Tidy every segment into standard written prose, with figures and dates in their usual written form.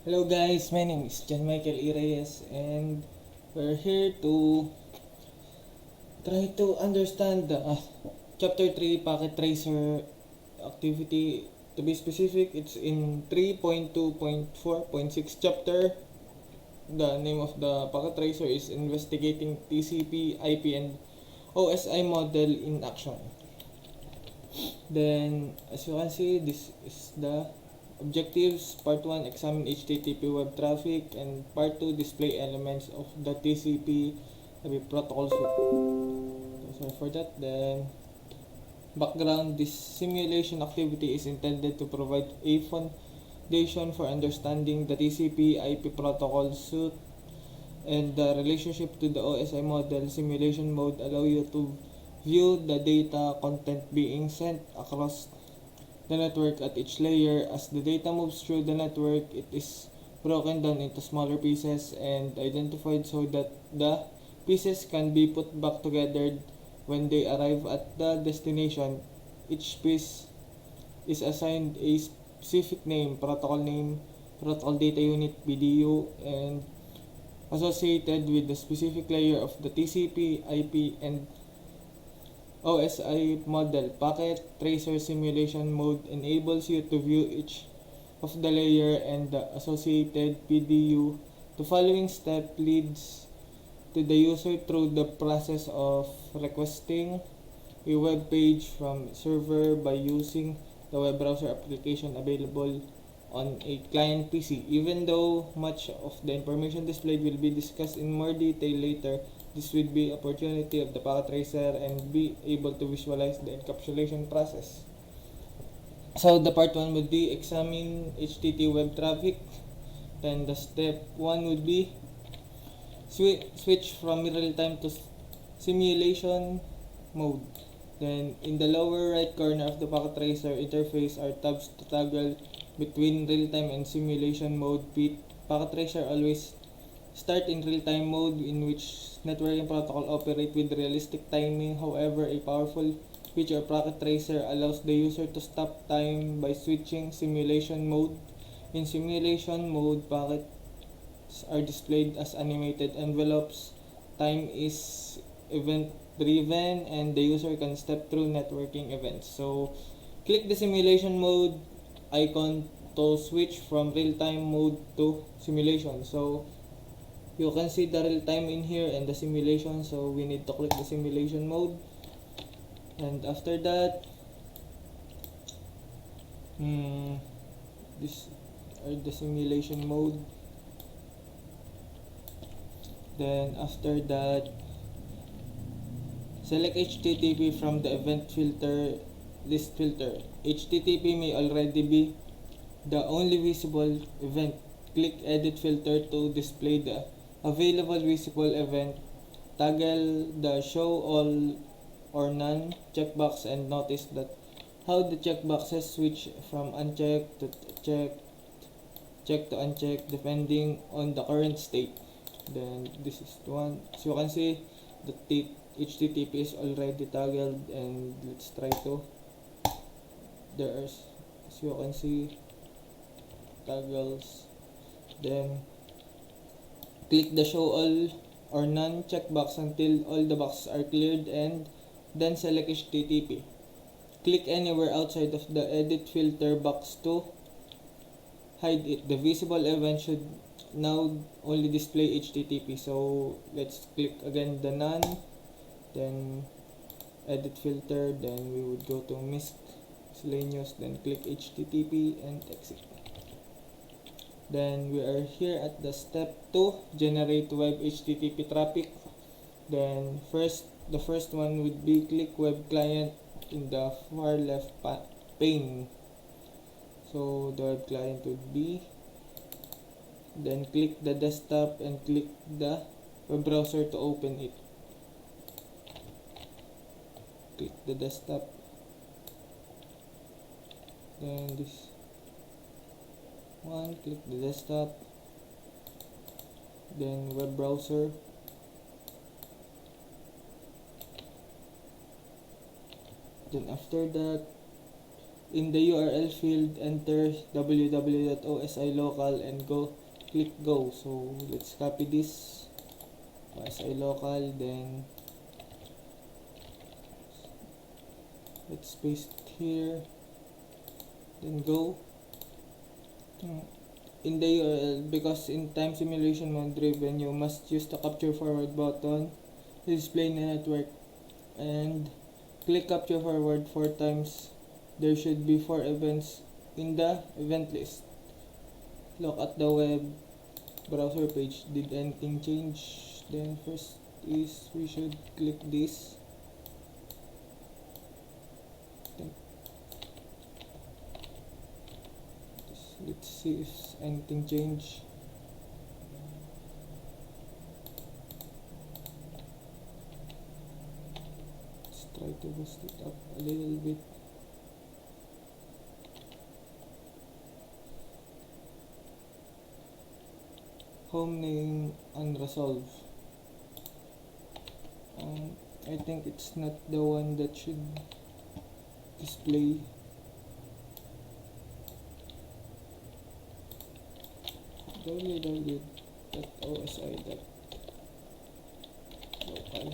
Hello guys, my name is John Michael Reyes and we're here to try to understand the chapter 3 packet tracer activity. To be specific, it's in 3.2.4.6 chapter. The name of the packet tracer is investigating TCP, IP and OSI model in action. Then as you can see, this is the objectives. Part 1, examine HTTP web traffic, and part 2, display elements of the TCP protocol suite. So for that, then background, this simulation activity is intended to provide a foundation for understanding the TCP IP protocol suite and the relationship to the OSI model. Simulation mode allow you to view the data content being sent across the network at each layer. As the data moves through the network, it is broken down into smaller pieces and identified so that the pieces can be put back together when they arrive at the destination. Each piece is assigned a specific name, protocol data unit (PDU), and associated with the specific layer of the TCP, IP, and OSI model. Packet tracer simulation mode enables you to view each of the layer and the associated PDU. The following step leads to the user through the process of requesting a web page from server by using the web browser application available on a client PC. Even though much of the information displayed will be discussed in more detail later, this would be opportunity of the packet tracer and be able to visualize the encapsulation process. So the part 1 would be examine HTTP web traffic. Then the step 1 would be switch from real time to simulation mode. Then in the lower right corner of the packet tracer interface are tabs to toggle between real time and simulation mode. Packet tracer always start in real time mode, in which networking protocol operate with realistic timing. However, a powerful feature of packet tracer allows the user to stop time by switching simulation mode. In simulation mode, packets are displayed as animated envelopes. Time is event driven and the user can step through networking events. So click the simulation mode icon to switch from real time mode to simulation. So you can see the real time in here and the simulation, so we need to click the simulation mode. And after that, this are the simulation mode. Then after that, select HTTP from the event filter list filter. HTTP may already be the only visible event. Click edit filter to display the available visible event. Toggle the show all or none checkbox and notice that how the checkboxes switch from unchecked to checked to unchecked depending on the current state. Then this is the one. So you can see the HTTP is already toggled, and let's try to. As you can see, toggles. Then click the show all or none checkbox until all the boxes are cleared, and then select HTTP. Click anywhere outside of the edit filter box to hide it. The visible event should now only display HTTP. So let's click again the none, then edit filter, then we would go to miscellaneous, then click HTTP and exit. Then we are here at the step 2, generate web HTTP traffic. Then the first one would be click web client in the far left pane. So the web client would be, then click the desktop and click the web browser to open it. Click the desktop, then this one, click the desktop, then web browser, then after that In the URL field, enter www.osilocal and click go. So let's copy this osilocal, then let's paste it here, then go. In the URL, because in time simulation mode driven, you must use the capture forward button to display the network, and click capture forward 4 times. There should be 4 events in the event list. Look at the web browser page. Did anything change? Then first is we should click this. Let's see if anything changed. Let's try to boost it up a little bit. Home name unresolved. I think it's not the one that should display. www.osi.local.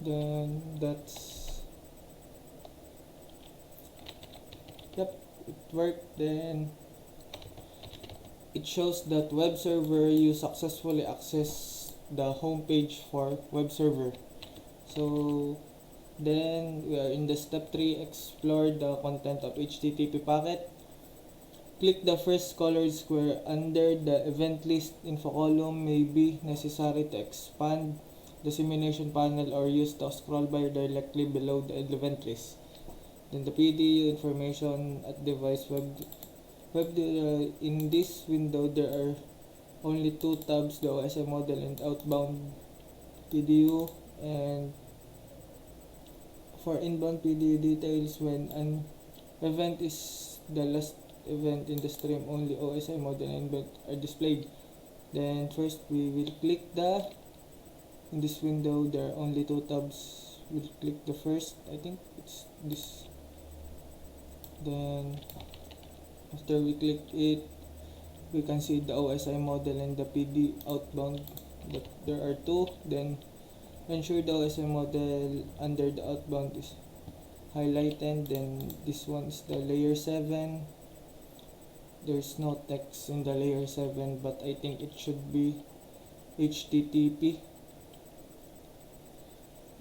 Then that's, yep, it worked. Then it shows that web server, you successfully access the home page for web server. So then we are in the step 3, explore the content of HTTP packet. Click the first colored square under the event list info column. May be necessary to expand the simulation panel or use the scroll bar directly below the event list. Then the PDU information at device web in this window there are only 2 tabs, the OSI model and outbound PDU. And for inbound PDU details, when an event is the last event in the stream, only OSI model and event are displayed. Then first we will click in this window there are only 2 tabs. We'll click the first, I think it's this. Then after we click it, we can see the OSI model and the PD outbound, but there are 2. Then ensure the OSI model under the outbound is highlighted. Then this one is the layer 7. There's no text in the layer 7, but I think it should be HTTP.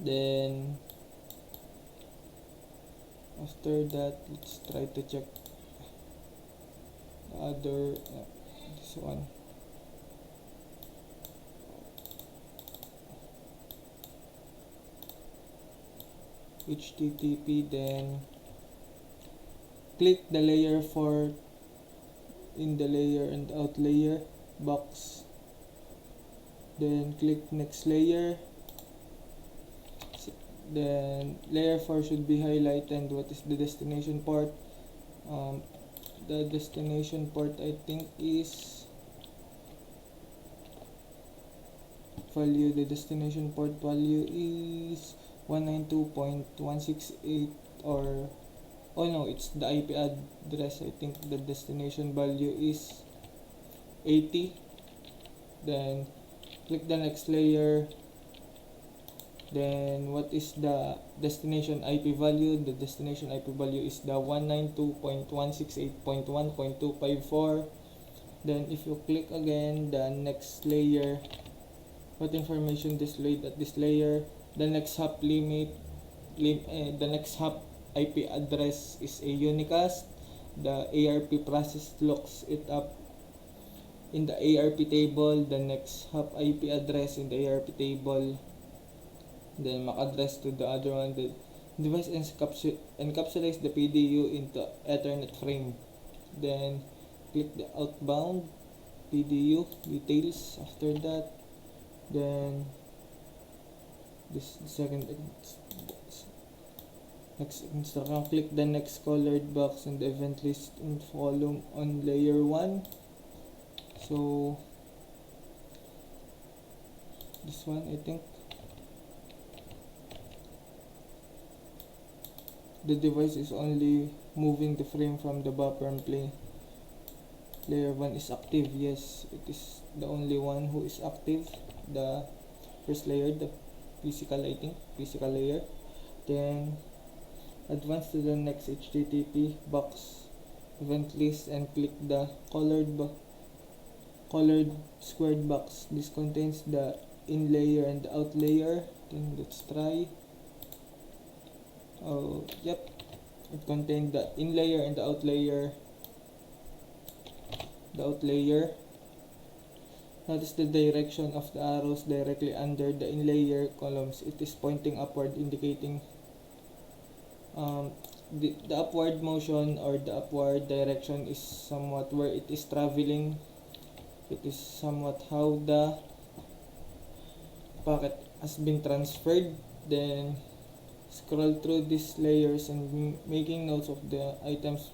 Then after that, let's try to check the other, this one. HTTP. Then click the layer 4 in the layer and out layer box. Then click next layer. Then layer 4 should be highlighted. What is the destination port? The destination port I think is value. The destination port value is 192.168, or oh no, it's the IP address. I think the destination value is 80. Then click the next layer. Then what is the destination IP value? The destination IP value is the 192.168.1.254. Then if you click again the next layer, what information displayed at this layer? The next hop the next hop IP address is a unicast. The ARP process looks it up in the ARP table. The next hop IP address in the ARP table. Then MAC address to the other one. The device encapsulates the PDU into Ethernet frame. Then click the outbound PDU details. After that, then this second next instruction, click the next colored box in the event list info column on layer 1. So this one, I think. The device is only moving the frame from the buffer and play. Layer 1 is active. Yes, it is the only one who is active. The first layer, the physical, I think, physical layer. Then advance to the next HTTP box event list and click the colored squared box. This contains the in layer and the out layer. Then let's try. Oh, yep, it contained the in layer and the out layer. Notice the direction of the arrows directly under the in layer columns. It is pointing upward, indicating the upward motion or the upward direction is somewhat where it is traveling. It is somewhat how the packet has been transferred. Then scroll through these layers and making notes of the items.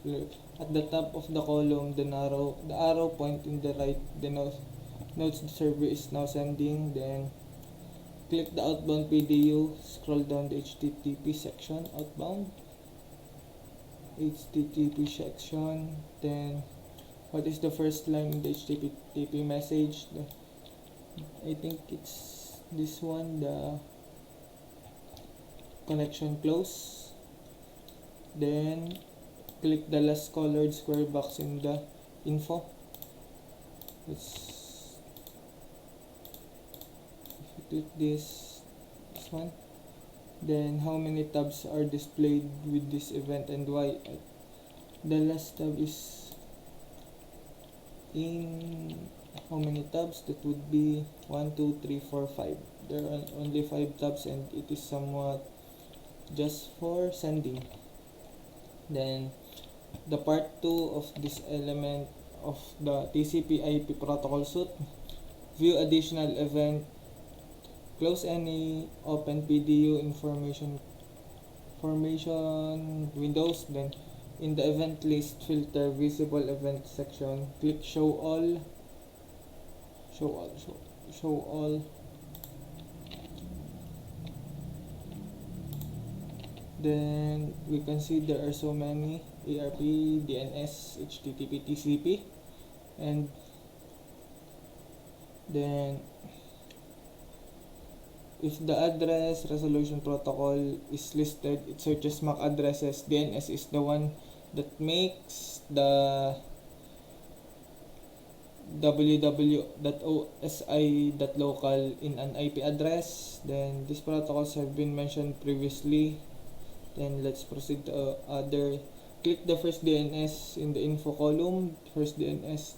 At the top of the column, the arrow point in the right, the notes the server is now sending. Then click the outbound PDU, scroll down the HTTP section, outbound HTTP section. Then what is the first line in the HTTP message? I think it's this one, the connection close. Then click the last colored square box in the info. Let's click this one. Then how many tabs are displayed with this event and why? The last tab is in how many tabs? That would be 1, 2, 3, 4, 5. There are only 5 tabs and it is somewhat just for sending. Then the part 2 of this element of the TCP/IP protocol suite, view additional event, close any open PDU information windows. Then in the event list filter visible event section, click show all. Then we can see there are so many ARP, DNS, HTTP, TCP, and then if the address resolution protocol is listed, it searches MAC addresses. DNS is the one that makes the www.osi.local in an IP address. Then these protocols have been mentioned previously. Then let's proceed to other. Click the first DNS in the info column. First DNS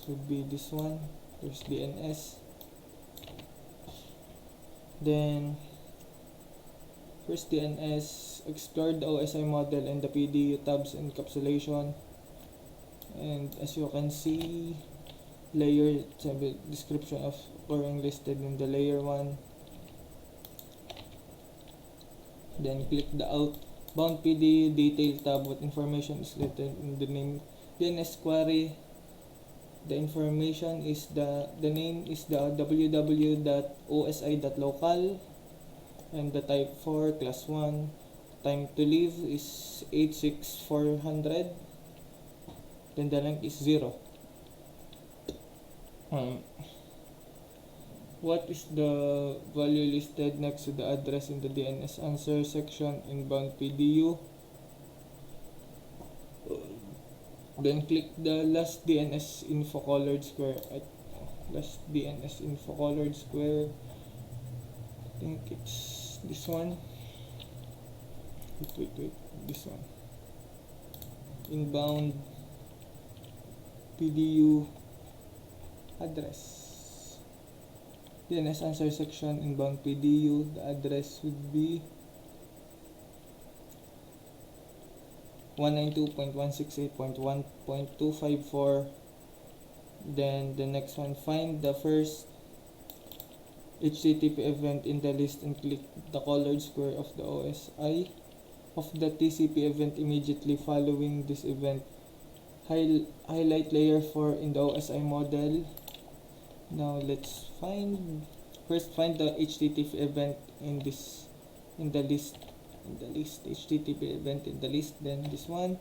should be this one. First DNS. Then first DNS, explore the OSI model and the PDU tabs encapsulation. And as you can see, layer description of occurring listed in the layer 1. Then click the outbound PDU detail tab. What information is listed in the name DNS query? The information is the name is the www.osi.local and the type for class 1. Time to leave is 86400. Then the length is 0. What is the value listed next to the address in the DNS answer section inbound PDU? Then click the last DNS info colored square. Last DNS info colored square. I think it's this one. Wait. This one. Inbound PDU address. DNS answer section inbound PDU. The address would be 192.168.1.254. Then the next one, find the first HTTP event in the list and click the colored square of the OSI of the TCP event immediately following this event. Highlight layer 4 in the OSI model Now let's find the HTTP event in the list HTTP event in the list, then this one.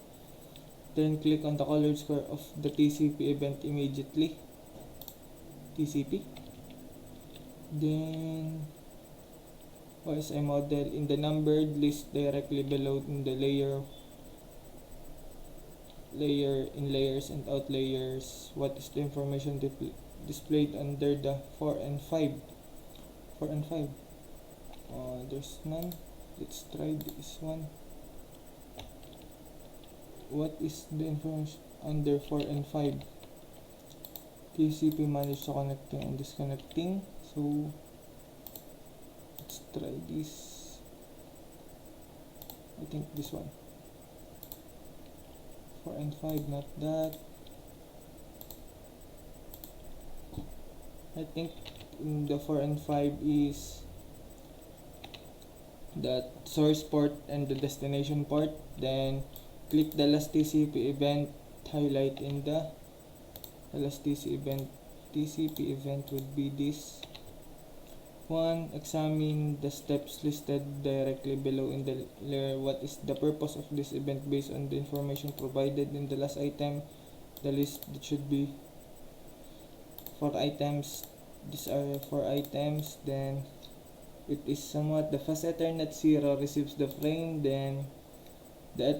Then click on the colored square of the TCP event immediately. TCP. Then OSI model in the numbered list directly below in the layers and out layers. What is the information displayed under the 4 and 5? There's none. Let's try this one. What is the information under 4 and 5? TCP managed to connecting and disconnecting. So let's try this. I think this one. 4 and 5, not that. I think in the 4 and 5 is the source port and the destination port. Then click the last TCP event, highlight in the last TCP event would be this one. Examine the steps listed directly below in the layer. What is the purpose of this event based on the information provided in the last item? The list that should be 4 items. These are 4 items. Then it is somewhat the fast Ethernet 0 receives the frame. Then the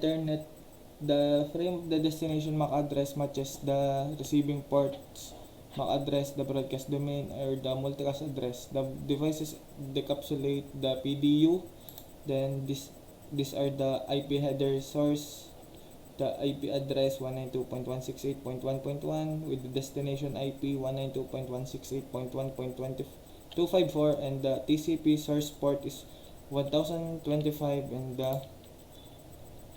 frame of the destination MAC address matches the receiving port's MAC address, the broadcast domain, or the multicast address. The devices decapsulate the PDU. Then these are the IP header source, the IP address 192.168.1.1 with the destination IP 192.168.1.254, and the TCP source port is 1025, and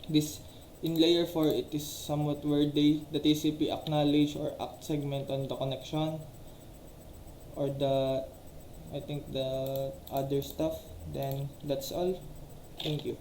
this in layer 4 it is somewhat where the TCP acknowledge or act segment on the connection, or I think the other stuff. Then that's all. Thank you.